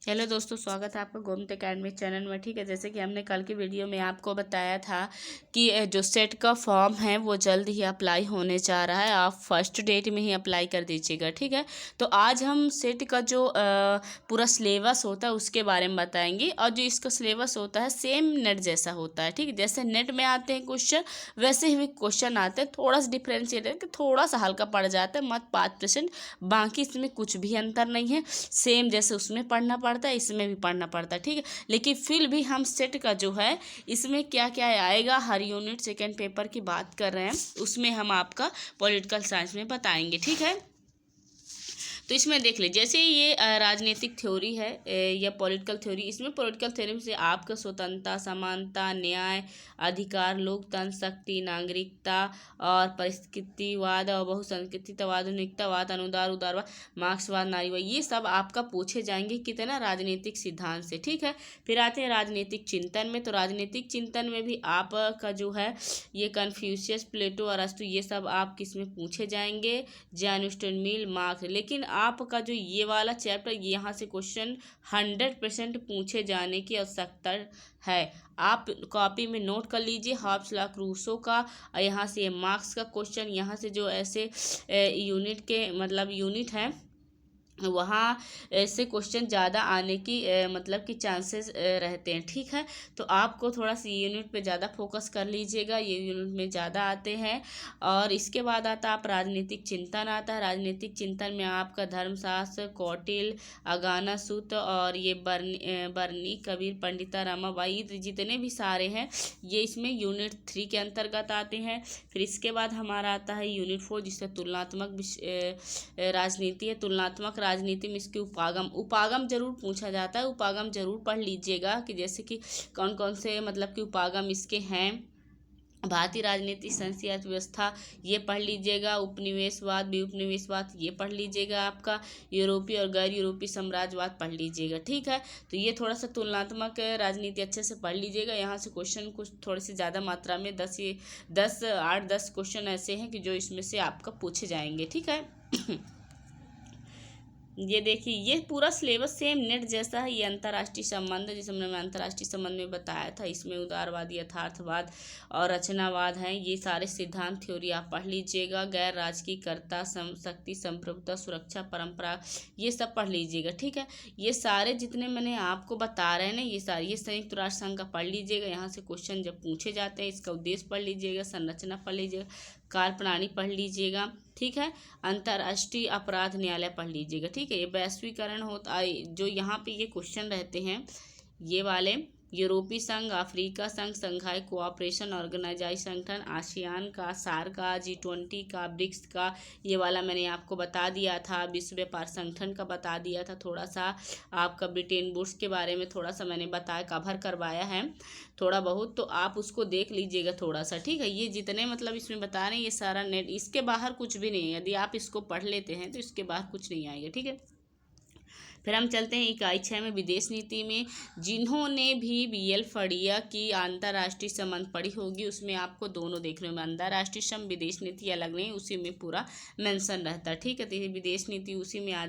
Hello दोस्तों, स्वागत है आपका गोमती अकेडमी चैनल में। ठीक है, जैसे कि हमने कल की वीडियो में आपको बताया था कि जो सेट का फॉर्म है वो जल्द ही अप्लाई होने जा रहा है। आप फर्स्ट डेट में ही अप्लाई कर दीजिएगा। ठीक है, तो आज हम सेट का जो पूरा सिलेबस होता है उसके बारे में बताएंगे। और जो इसका सिलेबस होता है सेम नेट जैसा होता है। ठीक है, जैसे नेट में आते हैं क्वेश्चन वैसे ही क्वेश्चन आते हैं। थोड़ा सा डिफ्रेंशिएट है कि थोड़ा सा हल्का पड़ जाता है, मत 5%। बाकी इसमें कुछ भी अंतर नहीं है, सेम जैसे उसमें पढ़ना पड़ता है इसमें भी पढ़ना पड़ता है। ठीक है, लेकिन फिर भी हम सेट का जो है इसमें क्या क्या आएगा, हर यूनिट सेकेंड पेपर की बात कर रहे हैं, उसमें हम आपका पॉलिटिकल साइंस में बताएंगे। ठीक है, तो इसमें देख लीजिए, जैसे ये राजनीतिक थ्योरी है या पॉलिटिकल थ्योरी। इसमें पॉलिटिकल थ्योरी से आपका स्वतंत्रता, समानता, न्याय, अधिकार, लोकतंत्र, शक्ति, नागरिकता और परिस्थितिवाद और बहुसंस्कृतिवाद, आधुनिकतावाद, अनुदार, उदारवाद, मार्क्सवाद, नारीवाद, ये सब आपका पूछे जाएंगे कितना राजनीतिक सिद्धांत से। ठीक है, फिर आते हैं राजनीतिक चिंतन में। तो राजनीतिक चिंतन में भी आपका जो है ये कन्फ्यूशियस, प्लेटो, अरस्तु, ये सब आप किस में पूछे जाएंगे, जॉन स्टुअर्ट मिल, मार्क्स। लेकिन आपका जो ये वाला चैप्टर, यहाँ से क्वेश्चन 100% पूछे जाने की आवश्यकता है। आप कॉपी में नोट कर लीजिए हॉब्स लॉ रूसो का। और यहाँ से मार्क्स का क्वेश्चन, यहाँ से जो ऐसे यूनिट के मतलब यूनिट हैं वहाँ ऐसे क्वेश्चन ज़्यादा आने की मतलब कि चांसेस रहते हैं। ठीक है, तो आपको थोड़ा सा यूनिट पे ज़्यादा फोकस कर लीजिएगा, ये यूनिट में ज़्यादा आते हैं। और इसके बाद आता है आप राजनीतिक चिंतन आता है। राजनीतिक चिंतन में आपका धर्मशास्त्र, कौटिल्य, अगाना सूत्र और ये बरनी, कबीर, पंडिता रामाबाई, जितने भी सारे हैं ये इसमें यूनिट 3 के अंतर्गत आते हैं। फिर इसके बाद हमारा आता है यूनिट 4, जिससे तुलनात्मक राजनीति है। तुलनात्मक राजनीति में इसके उपागम जरूर पूछा जाता है, उपागम जरूर पढ़ लीजिएगा कि जैसे कि कौन कौन से मतलब कि उपागम इसके हैं। भारतीय राजनीति, संघीय अर्थव्यवस्था, ये पढ़ लीजिएगा। उपनिवेशवाद, विउपनिवेशवाद, ये पढ़ लीजिएगा। आपका यूरोपीय और गैर यूरोपीय साम्राज्यवाद पढ़ लीजिएगा। ठीक है, तो ये थोड़ा सा तुलनात्मक राजनीति अच्छे से पढ़ लीजिएगा। यहाँ से क्वेश्चन कुछ थोड़े से ज़्यादा मात्रा में 8-10 क्वेश्चन ऐसे हैं कि जो इसमें से आपका पूछे जाएंगे। ठीक है ये देखिए, ये पूरा सिलेबस सेम नेट जैसा है। ये अंतर्राष्ट्रीय संबंध है, जिसे हमने अंतर्राष्ट्रीय संबंध में बताया था। इसमें उदारवाद, यथार्थवाद और रचनावाद हैं। ये सारे सिद्धांत थ्योरी आप पढ़ लीजिएगा। गैर राजकीय कर्ता, शक्ति, संप्रभुता, सुरक्षा, परंपरा, ये सब पढ़ लीजिएगा। ठीक है, ये सारे जितने मैंने आपको बता रहे हैं ना, ये सारे, ये संयुक्त राष्ट्र संघ का पढ़ लीजिएगा। यहाँ से क्वेश्चन जब पूछे जाते हैं इसका उद्देश्य पढ़ लीजिएगा, संरचना पढ़ लीजिएगा, कार्य प्रणाली पढ़ लीजिएगा। ठीक है, अंतर्राष्ट्रीय अपराध न्यायालय पढ़ लीजिएगा। ठीक है, ये वैश्वीकरण होता जो यहाँ पे ये क्वेश्चन रहते हैं ये वाले, यूरोपीय संघ, अफ्रीका संघ, संघाई कोऑपरेशन ऑर्गेनाइजेशन संगठन, आसियान का, सार का, G20 का, ब्रिक्स का, ये वाला मैंने आपको बता दिया था। विश्व व्यापार संगठन का बता दिया था। थोड़ा सा आपका ब्रिटेन वुड्स के बारे में थोड़ा सा मैंने बताया, कवर करवाया है थोड़ा बहुत, तो आप उसको देख लीजिएगा थोड़ा सा। ठीक है, ये जितने मतलब इसमें बता रहे हैं ये सारा नेट, इसके बाहर कुछ भी नहीं है। यदि आप इसको पढ़ लेते हैं तो इसके बाहर कुछ नहीं आएगा। ठीक है, फिर हम चलते हैं इकाई 6 में, विदेश नीति में। जिन्होंने भी BL फड़िया की अंतर्राष्ट्रीय संबंध पढ़ी होगी उसमें आपको दोनों देखने में, अंतर्राष्ट्रीय संबंध, विदेश नीति अलग नहीं, उसी में पूरा मेंशन रहता है। ठीक है, तो ये विदेश नीति उसी में आ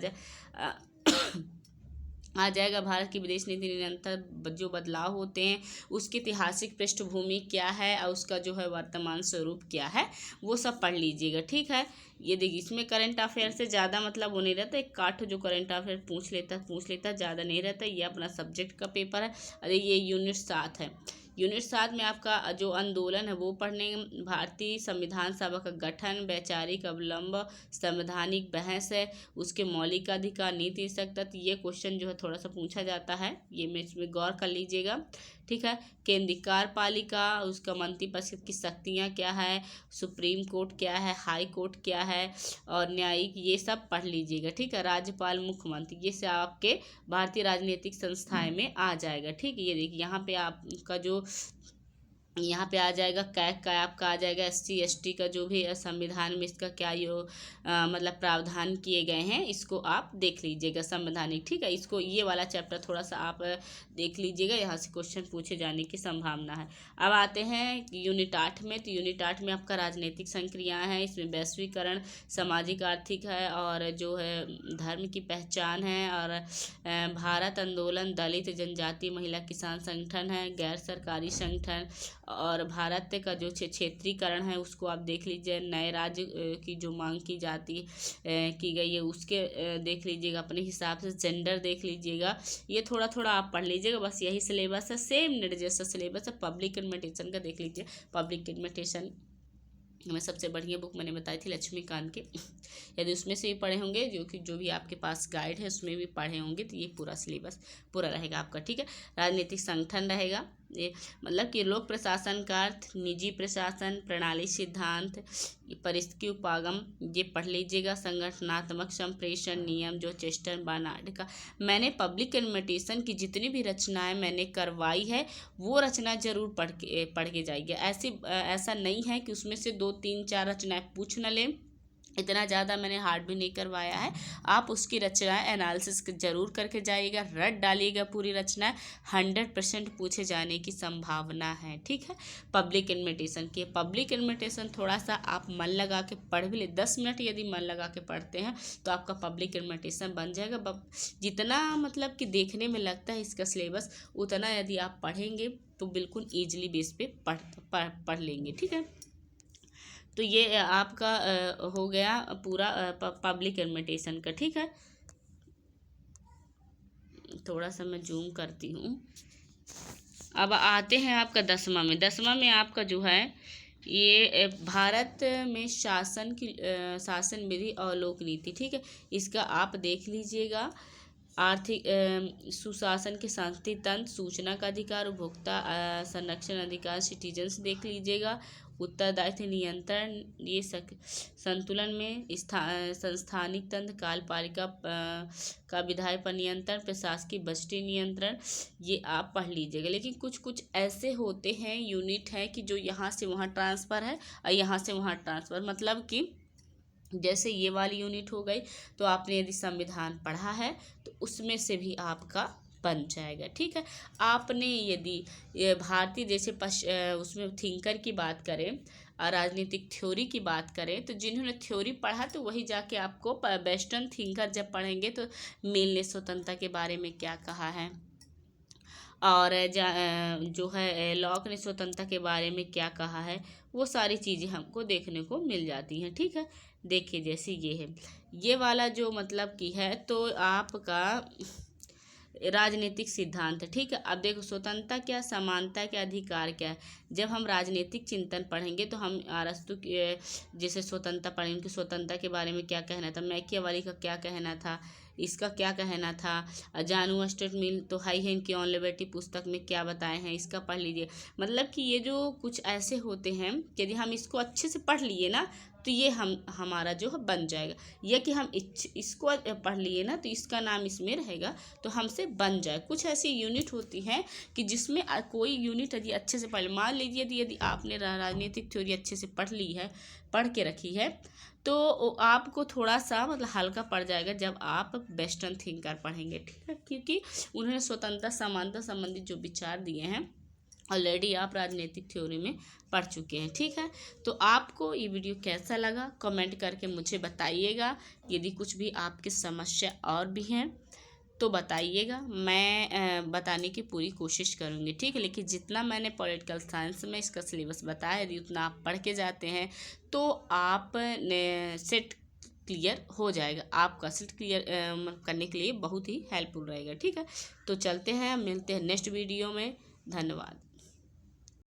जाएगा। भारत की विदेश नीति निरंतर जो बदलाव होते हैं, उसकी ऐतिहासिक पृष्ठभूमि क्या है और उसका जो है वर्तमान स्वरूप क्या है, वो सब पढ़ लीजिएगा। ठीक है, ये देखिए, इसमें करंट अफेयर से ज़्यादा मतलब वो नहीं रहता, एक काठ जो करंट अफेयर पूछ लेता ज़्यादा नहीं रहता। ये अपना सब्जेक्ट का पेपर है। अरे ये यूनिट 7 है। यूनिट 7 में आपका जो आंदोलन है वो पढ़ने, भारतीय संविधान सभा का गठन, वैचारिक अवलंब, संवैधानिक बहस है, उसके मौलिक अधिकार, नीति तत्व, ये क्वेश्चन जो है थोड़ा सा पूछा जाता है, ये में इसमें गौर कर लीजिएगा। ठीक है, केंद्रीय कार्यपालिका, उसका मंत्रिपरिषद की शक्तियाँ क्या है, सुप्रीम कोर्ट क्या है, हाई कोर्ट क्या है और न्यायिक, ये सब पढ़ लीजिएगा। ठीक है, राज्यपाल, मुख्यमंत्री, ये सब आपके भारतीय राजनीतिक संस्थाएं में आ जाएगा। ठीक है, ये देखिए यहाँ पे आपका जो यहाँ पे आ जाएगा कैग का, आपका आ जाएगा SC ST का जो भी संविधान में इसका क्या मतलब प्रावधान किए गए हैं, इसको आप देख लीजिएगा संवैधानिक, ठीक है। इसको ये वाला चैप्टर थोड़ा सा आप देख लीजिएगा, यहाँ से क्वेश्चन पूछे जाने की संभावना है। अब आते हैं यूनिट 8 में। तो यूनिट 8 में आपका राजनीतिक संक्रियाएँ हैं, इसमें वैश्वीकरण, सामाजिक आर्थिक है, और जो है धर्म की पहचान है, और भारत आंदोलन, दलित जनजाति महिला किसान संगठन है, गैर सरकारी संगठन, और भारत का जो क्षेत्रीकरण है उसको आप देख लीजिए, नए राज्य की जो मांग की गई है उसके देख लीजिएगा अपने हिसाब से, जेंडर देख लीजिएगा। ये थोड़ा थोड़ा आप पढ़ लीजिएगा, बस यही सिलेबस है, सेम नेट जैसा सिलेबस है। पब्लिक एडमिनिस्ट्रेशन का देख लीजिए, पब्लिक एडमिनिस्ट्रेशन में सबसे बढ़िया बुक मैंने बताई थी लक्ष्मीकांत की, यदि उसमें से भी पढ़े होंगे, जो भी आपके पास गाइड है उसमें भी पढ़े होंगे, तो ये पूरा सिलेबस पूरा रहेगा आपका, ठीक है। राजनीतिक संगठन रहेगा, ये मतलब कि लोक प्रशासन का अर्थ, निजी प्रशासन, प्रणाली सिद्धांत, परिस्थिति उपागम, ये पढ़ लीजिएगा। संगठनात्मक संप्रेषण नियम, जो चेस्टर बार्नार्ड का, मैंने पब्लिक एडमिनिस्ट्रेशन की जितनी भी रचनाएं मैंने करवाई है वो रचना जरूर पढ़ के जाइए। ऐसा नहीं है कि उसमें से 2 3 4 रचनाएं पूछ न लें, इतना ज़्यादा मैंने हार्ड भी नहीं करवाया है। आप उसकी रचनाएं एनालिसिस जरूर करके जाइएगा, रट डालिएगा पूरी रचनाएं, 100% पूछे जाने की संभावना है, ठीक है। पब्लिक एडमिनिस्ट्रेशन की, पब्लिक एडमिनिस्ट्रेशन थोड़ा सा आप मन लगा के पढ़ भी ले, 10 मिनट यदि मन लगा के पढ़ते हैं तो आपका पब्लिक एडमिनिस्ट्रेशन बन जाएगा। जितना मतलब कि देखने में लगता है इसका सिलेबस, उतना यदि आप पढ़ेंगे तो बिल्कुल ईजिली बेस पे पढ़ लेंगे, ठीक है। तो ये आपका हो गया पूरा पब्लिक एडमिनिस्ट्रेशन का, ठीक है। थोड़ा सा मैं जूम करती हूँ। अब आते हैं आपका 10वां में। 10वां में आपका जो है ये भारत में शासन विधि और लोक नीति, ठीक है। इसका आप देख लीजिएगा। आर्थिक सुशासन के सांस्कृतिक तंत्र, सूचना का अधिकार, उपभोक्ता संरक्षण अधिकार, सिटीजन्स देख लीजिएगा। उत्तरदायित्व नियंत्रण, ये संतुलन में संस्थानिक तंत्र, कार्यपालिका का विधायी पर नियंत्रण, प्रशासकीय बजटीय नियंत्रण, ये आप पढ़ लीजिएगा। लेकिन कुछ कुछ ऐसे होते हैं, यूनिट है कि जो यहाँ से वहाँ ट्रांसफ़र है और यहाँ से वहाँ ट्रांसफ़र, मतलब कि जैसे ये वाली यूनिट हो गई, तो आपने यदि संविधान पढ़ा है तो उसमें से भी आपका बन जाएगा, ठीक है। आपने यदि भारतीय जैसे उसमें थिंकर की बात करें और राजनीतिक थ्योरी की बात करें, तो जिन्होंने थ्योरी पढ़ा तो वही जाके आपको वेस्टर्न थिंकर जब पढ़ेंगे तो मिल ने स्वतंत्रता के बारे में क्या कहा है, और जो है लॉक ने स्वतंत्रता के बारे में क्या कहा है, वो सारी चीज़ें हमको देखने को मिल जाती हैं, ठीक है। देखिए जैसे ये है, ये वाला जो मतलब कि है, तो आपका राजनीतिक सिद्धांत है, ठीक है। अब देखो स्वतंत्रता क्या, समानता क्या, अधिकार क्या है। जब हम राजनीतिक चिंतन पढ़ेंगे तो हम अरस्तु जैसे स्वतंत्रता पढ़ेंगे, उनकी स्वतंत्रता के बारे में क्या कहना था, मैकियावेली का क्या कहना था, इसका क्या कहना था, जॉन स्टुअर्ट मिल तो है ही, इनकी ऑन लिबर्टी पुस्तक में क्या बताए हैं, इसका पढ़ लीजिए। मतलब कि ये जो कुछ ऐसे होते हैं, यदि हम इसको अच्छे से पढ़ लिए ना तो ये हमारा जो है बन जाएगा। या कि हम इसको पढ़ लिए ना तो इसका नाम इसमें रहेगा तो हमसे बन जाए। कुछ ऐसी यूनिट होती हैं कि जिसमें कोई यूनिट यदि अच्छे से पढ़, मान लीजिए यदि आपने राजनीतिक थ्योरी अच्छे से पढ़ के रखी है, तो आपको थोड़ा सा मतलब हल्का पड़ जाएगा जब आप वेस्टर्न थिंकर पढ़ेंगे, ठीक है। क्योंकि उन्होंने स्वतंत्रता समानता संबंधित जो विचार दिए हैं ऑलरेडी आप राजनीतिक थ्योरी में पढ़ चुके हैं, ठीक है। तो आपको ये वीडियो कैसा लगा कमेंट करके मुझे बताइएगा। यदि कुछ भी आपकी समस्या और भी हैं तो बताइएगा, मैं बताने की पूरी कोशिश करूँगी, ठीक है। लेकिन जितना मैंने पॉलिटिकल साइंस में इसका सिलेबस बताया, यदि उतना आप पढ़ के जाते हैं तो आप सेट क्लियर हो जाएगा। आपका सेट क्लियर करने के लिए बहुत ही हेल्पफुल रहेगा, ठीक है। तो चलते हैं, मिलते हैं नेक्स्ट वीडियो में। धन्यवाद।